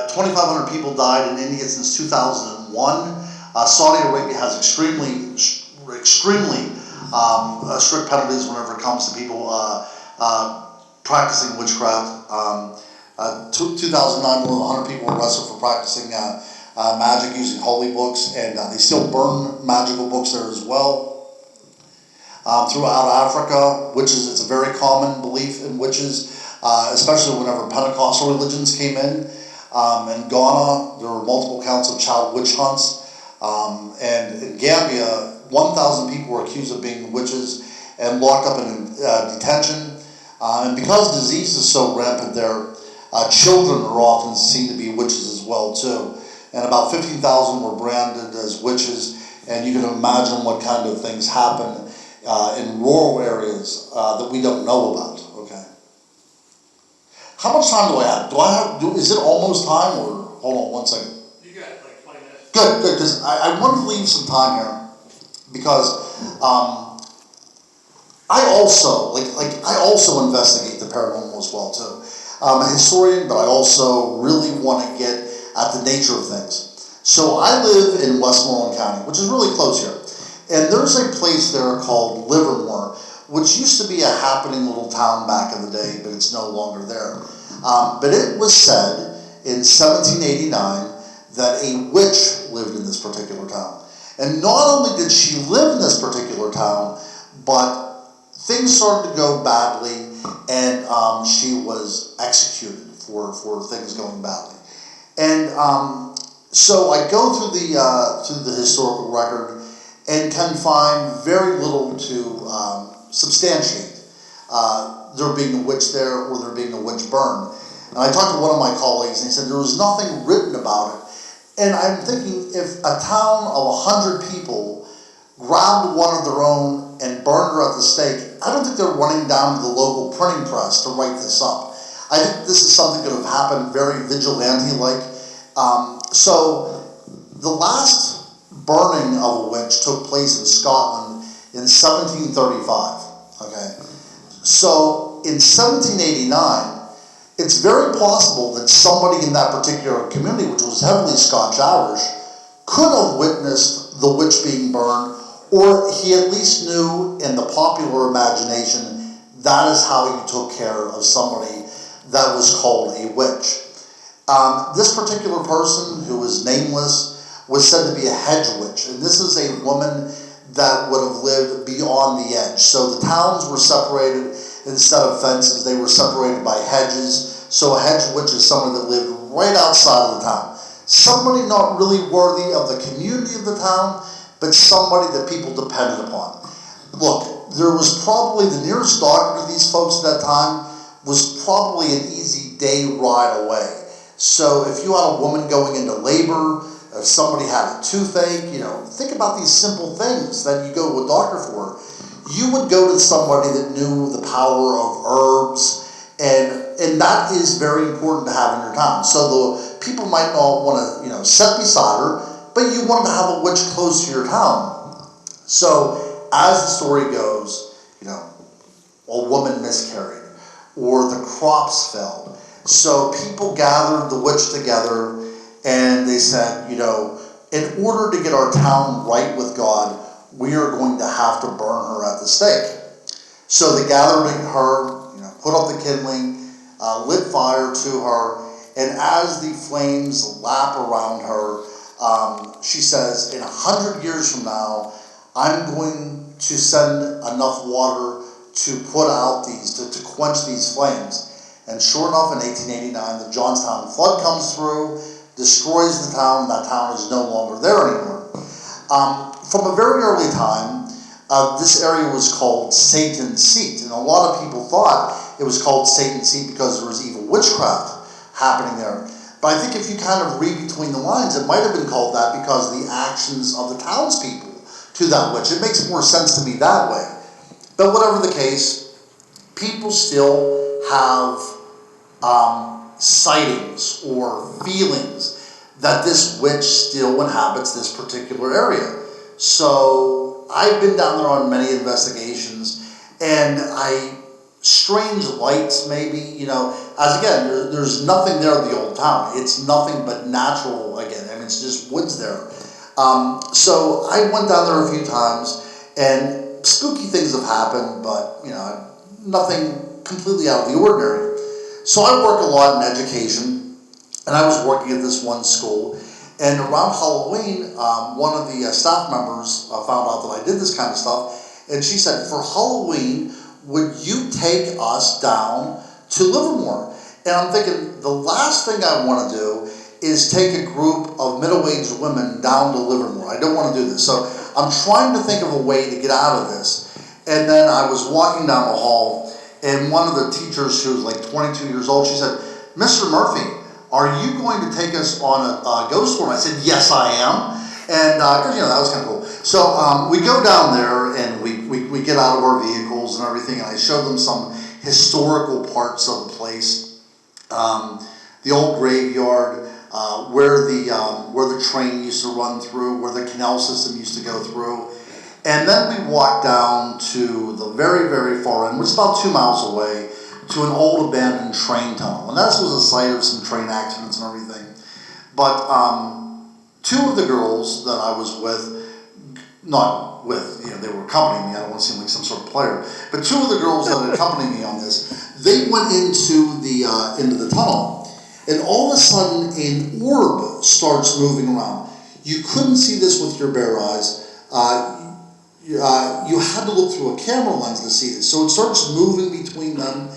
2,500 people died in India since 2001. Saudi Arabia has extremely strict penalties whenever it comes to people practicing witchcraft. 2009, more than 100 people were arrested for practicing magic using holy books, and they still burn magical books there as well. Throughout Africa, it's a very common belief in witches, especially whenever Pentecostal religions came in. In Ghana, there were multiple counts of child witch hunts. And in Gambia, 1,000 people were accused of being witches and locked up in detention. And because disease is so rampant there, children are often seen to be witches as well too. And about 15,000 were branded as witches, and you can imagine what kind of things happen in rural areas that we don't know about. Okay. How much time do I have? Is it almost time, or hold on one second? You got like 20 minutes. Good, because I want to leave some time here because I also investigate the paranormal as well too. I'm a historian, but I also really want to get at the nature of things. So I live in Westmoreland County, which is really close here. And there's a place there called Livermore, which used to be a happening little town back in the day, but it's no longer there. But it was said in 1789 that a witch lived in this particular town. And not only did she live in this particular town, but things started to go badly, and she was executed for things going badly. And so I go through the historical record and can find very little to substantiate there being a witch there or there being a witch burn. And I talked to one of my colleagues, and he said there was nothing written about it. And I'm thinking, if a town of 100 people grabbed one of their own and burned her at the stake, I don't think they're running down to the local printing press to write this up. I think this is something that would have happened very vigilante-like. So the last burning of a witch took place in Scotland in 1735. Okay, so in 1789, it's very possible that somebody in that particular community, which was heavily Scotch-Irish, could have witnessed the witch being burned, or he at least knew in the popular imagination that is how you took care of somebody that was called a witch. This particular person, who was nameless, was said to be a hedge witch, and this is a woman that would have lived beyond the edge. So the towns were separated, instead of fences, they were separated by hedges. So a hedge witch is someone that lived right outside of the town. Somebody not really worthy of the community of the town, but somebody that people depended upon. Look, there was probably the nearest doctor to these folks at that time was probably an easy day ride away. So if you had a woman going into labor, if somebody had a toothache, think about these simple things that you go to a doctor for. You would go to somebody that knew the power of herbs, and that is very important to have in your town. So the people might not want to, sit beside her, but you wanted to have a witch close to your town. So as the story goes, a woman miscarried, or the crops failed. So people gathered the witch together, and they said, in order to get our town right with God, we are going to have to burn her at the stake. So they gathered her, put up the kindling, lit fire to her, and as the flames lap around her, she says, in 100 years from now, I'm going to send enough water to put out to quench these flames. And sure enough, in 1889, the Johnstown flood comes through, destroys the town, and that town is no longer there anymore. From a very early time, this area was called Satan's Seat, and a lot of people thought it was called Satan's Seat because there was evil witchcraft happening there. But I think if you kind of read between the lines, it might have been called that because of the actions of the townspeople to that witch. It makes more sense to me that way. But whatever the case, people still have sightings or feelings that this witch still inhabits this particular area. So I've been down there on many investigations, and strange lights maybe, as again, there's nothing there in the old town. It's nothing but natural again. It's just woods there. So I went down there a few times, and spooky things have happened, but nothing completely out of the ordinary. So I work a lot in education, and I was working at this one school, and around Halloween, one of the staff members found out that I did this kind of stuff, and she said, for Halloween, would you take us down to Livermore? And I'm thinking, the last thing I want to do is take a group of middle-aged women down to Livermore. I don't want to do this. So I'm trying to think of a way to get out of this. And then I was walking down the hall, and one of the teachers, who was like 22 years old, she said, Mr. Murphy, are you going to take us on a ghost tour? And I said, yes, I am. And that was kind of cool. So we go down there, and we get out of our vehicles and everything, and I showed them some historical parts of the place. The old graveyard, where the train used to run through, where the canal system used to go through. And then we walked down to the very, very far end, which is about 2 miles away, to an old abandoned train tunnel. And this was a site of some train accidents and everything. But two of the girls that I was with, not with, they were accompanying me, I don't want to seem like some sort of player, but two of the girls that accompanied me on this, they went into the tunnel. And all of a sudden, an orb starts moving around. You couldn't see this with your bare eyes. You had to look through a camera lens to see this. So it starts moving between them,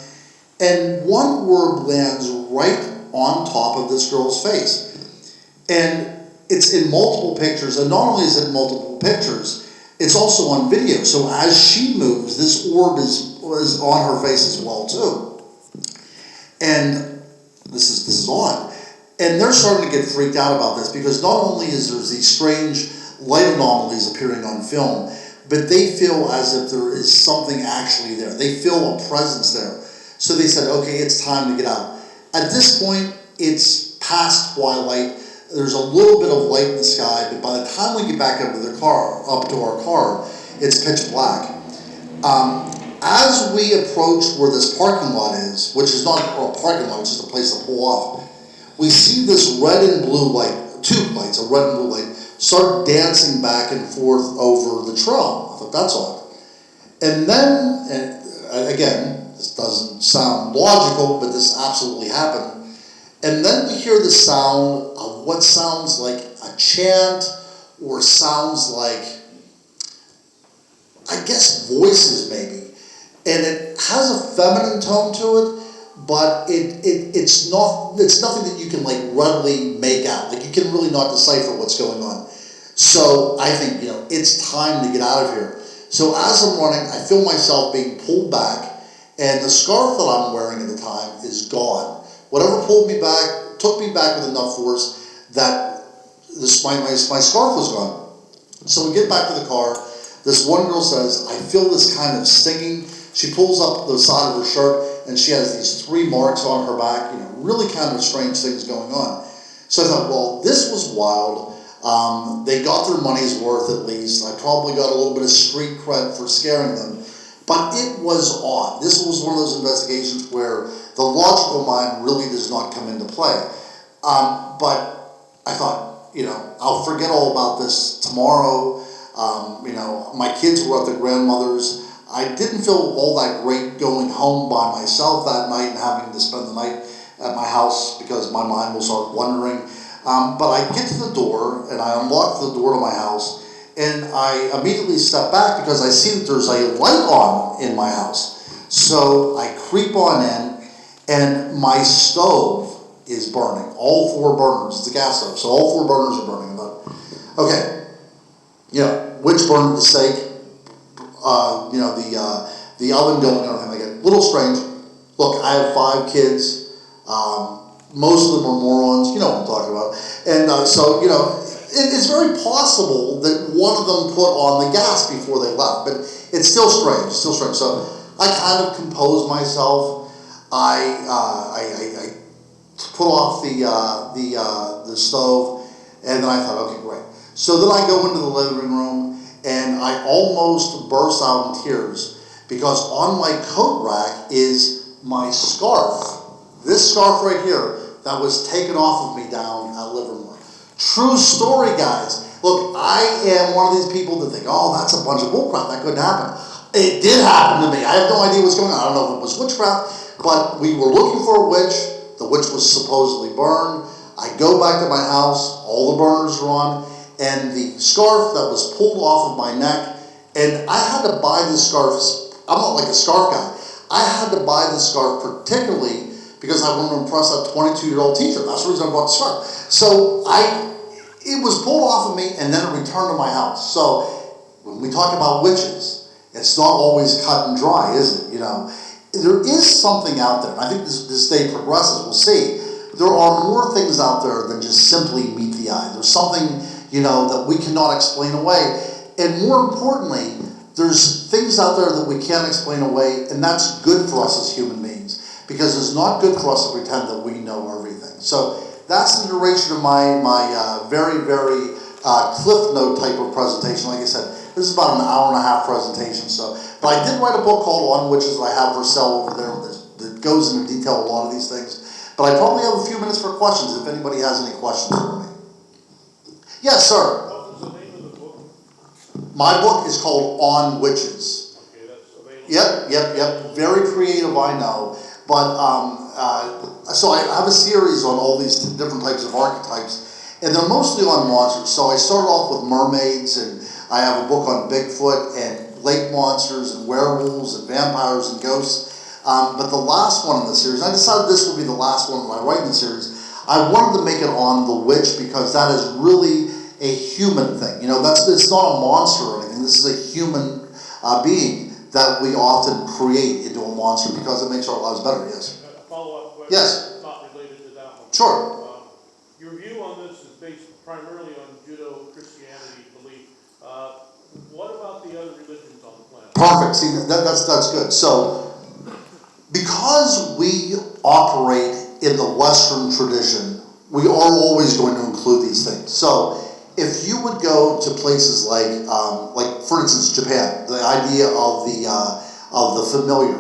and one orb lands right on top of this girl's face. And it's in multiple pictures, and not only is it multiple pictures, it's also on video. So as she moves, this orb is on her face as well too. And this is odd. And they're starting to get freaked out about this, because not only is there these strange light anomalies appearing on film, but they feel as if there is something actually there. They feel a presence there. So they said, okay, it's time to get out. At this point, it's past twilight. There's a little bit of light in the sky, but by the time we get back up to our car, it's pitch black. As we approach where this parking lot is, which is not a parking lot, it's just a place to pull off, we see this red and blue light, two lights, a red and blue light, start dancing back and forth over the trail. I thought, that's odd. And then, and again, this doesn't sound logical, but this absolutely happened. And then we hear the sound of what sounds like a chant, or sounds like, I guess, voices maybe. And it has a feminine tone to it, but it's nothing that you can like readily make out. Like, you can really not decipher what's going on. So I think, it's time to get out of here. So as I'm running, I feel myself being pulled back, and the scarf that I'm wearing at the time is gone. Whatever pulled me back, took me back with enough force that my scarf was gone. So we get back to the car. This one girl says, I feel this kind of stinging. She pulls up the side of her shirt, and she has these 3 marks on her back, really kind of strange things going on. So I thought, well, this was wild. They got their money's worth at least. I probably got a little bit of street cred for scaring them. But it was odd. This was one of those investigations where the logical mind really does not come into play. But I thought, I'll forget all about this tomorrow. My kids were at their grandmother's. I didn't feel all that great going home by myself that night and having to spend the night at my house because my mind will start wandering. But I get to the door, and I unlock the door to my house, and I immediately step back because I see that there's a light on in my house. So I creep on in, and my stove is burning. All 4 burners. It's a gas stove, so all 4 burners are burning. I thought, okay, which burned the steak? The oven going and everything like that. A little strange. Look, I have 5 kids. Most of them are morons. You know what I'm talking about. And so, it's very possible that one of them put on the gas before they left. But it's still strange. So I kind of compose myself. I put off the stove, and then I thought, okay, great. So then I go into the living room, and I almost burst out in tears because on my coat rack is my scarf. This scarf right here that was taken off of me down at Livermore. True story, guys. Look, I am one of these people that think, oh, that's a bunch of bullcrap. That couldn't happen. It did happen to me. I have no idea what's going on. I don't know if it was witchcraft, but we were looking for a witch. The witch was supposedly burned. I go back to my house. All the burners are on. And the scarf that was pulled off of my neck, and I had to buy this scarf. I'm not like a scarf guy. I had to buy this scarf particularly because I wanted to impress that 22-year-old teacher. That's the reason I bought the scarf. So it was pulled off of me, and then it returned to my house. So when we talk about witches, it's not always cut and dry, is it? There is something out there, and I think this day progresses, we'll see. There are more things out there than just simply meet the eye. There's something, that we cannot explain away. And more importantly, there's things out there that we can't explain away, and that's good for us as human beings. Because it's not good for us to pretend that we know everything. So that's the duration of my very, very cliff note type of presentation. Like I said, this is about an hour-and-a-half presentation. But I did write a book called On Witches that I have for sale over there that goes into detail a lot of these things. But I probably have a few minutes for questions if anybody has any questions for me. Yes, sir. What was the name of the book? My book is called On Witches. Okay, that's available. Yep. Very creative, I know. But, so I have a series on all these different types of archetypes, and they're mostly on monsters. So I started off with mermaids, and I have a book on Bigfoot and lake monsters and werewolves and vampires and ghosts. But the last one in the series, I decided this would be the last one that I write in the series. I wanted to make it on the witch because that is really a human thing. It's not a monster or anything. This is a human being that we often create into a monster because it makes our lives better, yes. A follow-up question. Yes. Not related to that one. Sure. Your view on this is based primarily on Judeo-Christianity belief. What about the other religions on the planet? Perfect. See, that's good. So, because we operate in the Western tradition, we are always going to include these things. So, if you would go to places like for instance, Japan, the idea of the familiar,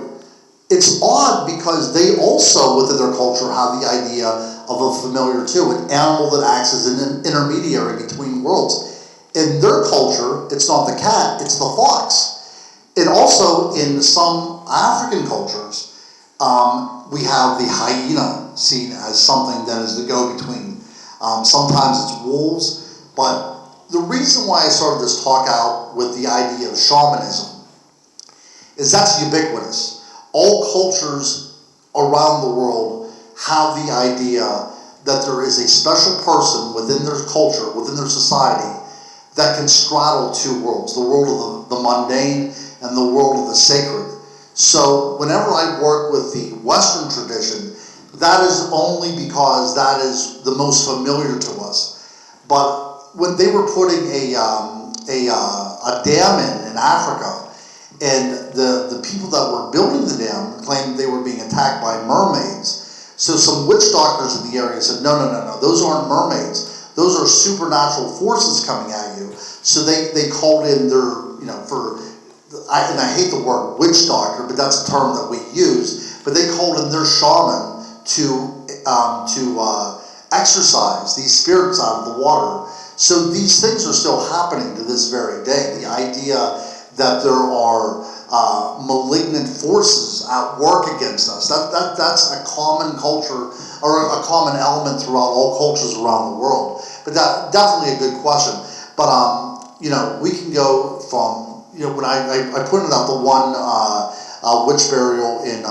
it's odd because they also, within their culture, have the idea of a familiar too, an animal that acts as an intermediary between worlds. In their culture, it's not the cat, it's the fox. And also in some African cultures, we have the hyena seen as something that is the go-between. Sometimes it's wolves, but the reason why I started this talk out with the idea of shamanism is that's ubiquitous. All cultures around the world have the idea that there is a special person within their culture, within their society, that can straddle two worlds, the world of the mundane and the world of the sacred. So whenever I work with the Western tradition, that is only because that is the most familiar to us. But when they were putting a dam in Africa, and the people that were building the dam claimed they were being attacked by mermaids, so some witch doctors in the area said, no, those aren't mermaids. Those are supernatural forces coming at you. So they called in their, and I hate the word witch doctor, but that's a term that we use, but they called in their shaman to exorcise these spirits out of the water. So these things are still happening to this very day. The idea that there are malignant forces at work against us, that's a common culture or a common element throughout all cultures around the world. But that definitely a good question. But we can go from when I pointed out the one witch burial in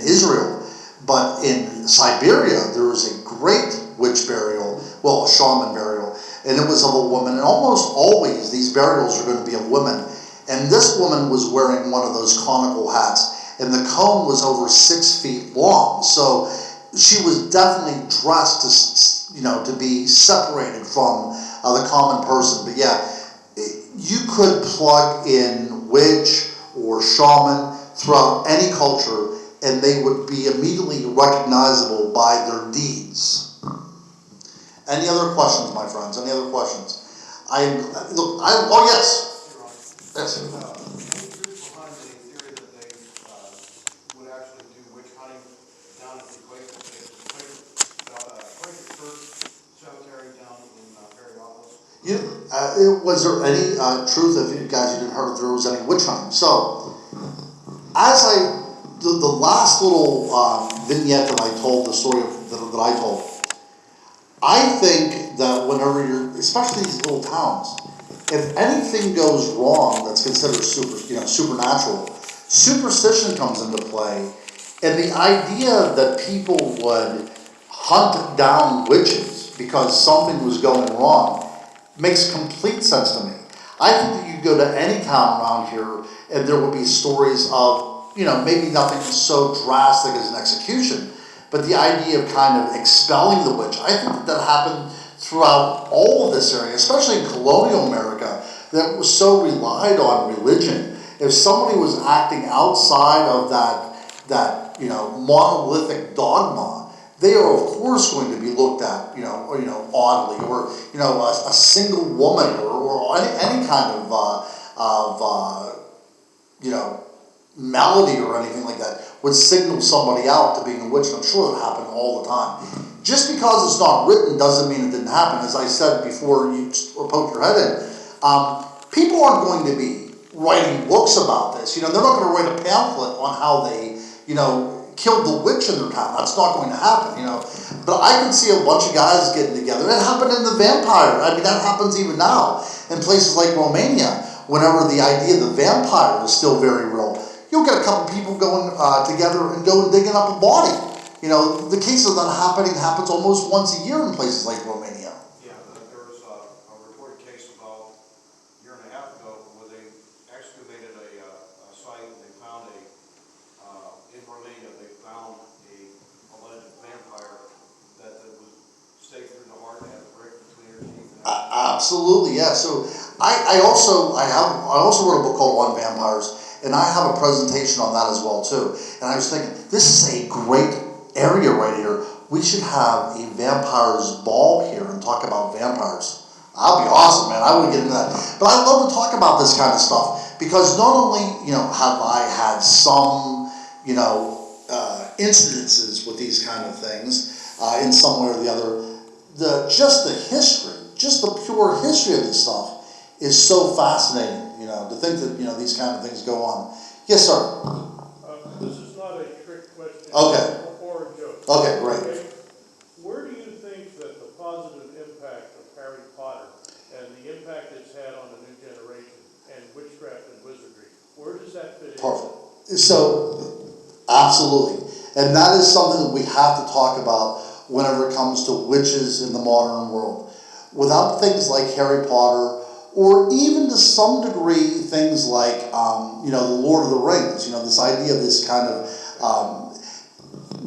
Israel, but in Siberia there was a great witch burial, well, a shaman burial, and it was of a woman. And almost always these burials are going to be of women. And this woman was wearing one of those conical hats, and the cone was over 6 feet long. So she was definitely dressed to be separated from the common person. But yeah, you could plug in witch or shaman throughout any culture, and they would be immediately recognizable by their deeds. Any other questions, my friends? Any other questions? Oh yes. Yes. Any truth behind the theory that they would actually do witch hunting down at the Quaker Church Cemetery down in Perryopolis? Was there any truth, if you guys didn't heard, if there was any witch hunting? So, as the last little vignette that I told, the story that I told, I think that whenever especially these little towns, if anything goes wrong that's considered supernatural, superstition comes into play, and the idea that people would hunt down witches because something was going wrong makes complete sense to me. I think that you go to any town around here and there would be stories of, maybe nothing so drastic as an execution, but the idea of kind of expelling the witch. I think that happened throughout all of this area, especially in colonial America, that was so relied on religion. If somebody was acting outside of that monolithic dogma, they are of course going to be looked at oddly, or a single woman or any kind of melody or anything like that would signal somebody out to being a witch. And I'm sure that happened all the time. Just because it's not written doesn't mean it didn't happen. As I said before you poked your head in, people aren't going to be writing books about this. They're not going to write a pamphlet on how they, killed the witch in their town. That's not going to happen, But I can see a bunch of guys getting together. It happened in the vampire. I mean, that happens even now in places like Romania. Whenever the idea of the vampire is still very real, you'll get a couple people going together and go and digging up a body. The case of that happens almost once a year in places like Romania. Yeah, there was a reported case about a year and a half ago where they excavated a site and they found in Romania, they found a alleged vampire that was staked through the heart and had a brick between her teeth. Absolutely, yeah. So I also wrote a book called On Vampires, and I have a presentation on that as well too. And I was thinking, this is a great area right here. We should have a vampires ball here and talk about vampires. That'd be awesome, man. I wouldn't get into that, but I love to talk about this kind of stuff because not only have I had some incidences with these kind of things, in some way or the other. Just the history, just the pure history of this stuff is so fascinating, to think that, these kind of things go on. Yes, sir. This is not a trick question. Okay. Or a joke. Okay, great. Okay? Where do you think that the positive impact of Harry Potter and the impact it's had on the new generation and witchcraft and wizardry, where does that fit in? Perfect. So, absolutely. And that is something that we have to talk about whenever it comes to witches in the modern world. Without things like Harry Potter, or even to some degree things like, the Lord of the Rings, this idea of this kind of,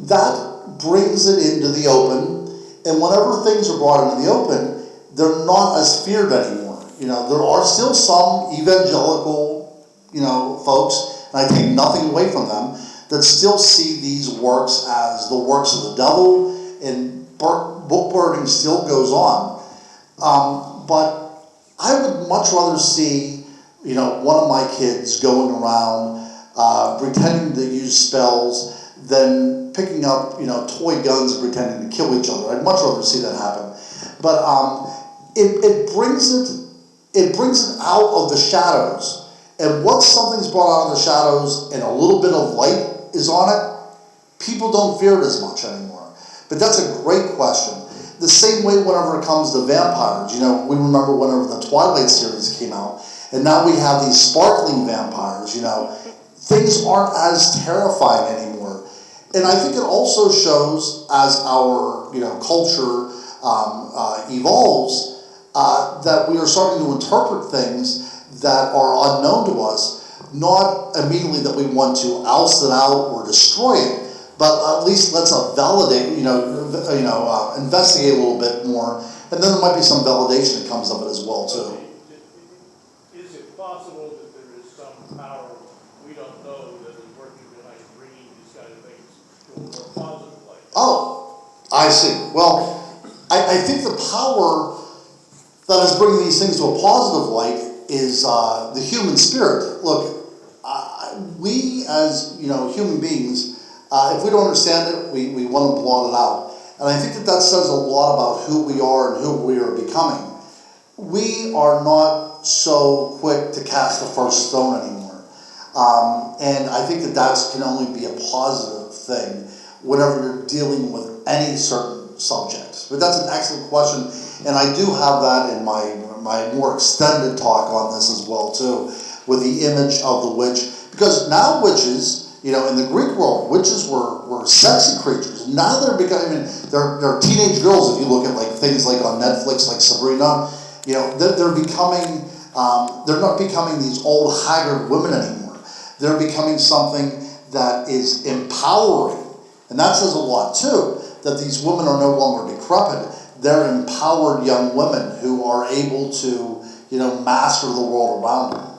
that brings it into the open, and whenever things are brought into the open, they're not as feared anymore. There are still some evangelical, folks, and I take nothing away from them, that still see these works as the works of the devil, and book burning still goes on. But I would much rather see, one of my kids going around pretending to use spells than picking up, toy guns and pretending to kill each other. I'd much rather see that happen. But it brings it out of the shadows. And once something's brought out of the shadows and a little bit of light is on it, people don't fear it as much anymore. But that's a great question. The same way whenever it comes to vampires, we remember whenever the Twilight series came out, and now we have these sparkling vampires, things aren't as terrifying anymore. And I think it also shows, as our, culture evolves, that we are starting to interpret things that are unknown to us, not immediately that we want to oust it out or destroy it, but at least let's validate, investigate a little bit more, and then there might be some validation that comes of it as well too. Is it possible that there is some power we don't know that is working behind bringing these kind of things to a more positive light? Oh, I see. Well, I think the power that is bringing these things to a positive light is the human spirit. Look, we as human beings, if we don't understand it, we want to blot it out. And I think that says a lot about who we are and who we are becoming. We are not so quick to cast the first stone anymore. And I think that can only be a positive thing whenever you're dealing with any certain subjects. But that's an excellent question, and I do have that in my more extended talk on this as well too, with the image of the witch. Because now witches, in the Greek world, witches were sexy creatures. Now they're becoming, they're teenage girls. If you look at things like on Netflix, like Sabrina, they're becoming, they're not becoming these old haggard women anymore. They're becoming something that is empowering, and that says a lot too. That these women are no longer decrepit. They're empowered young women who are able to, master the world around them.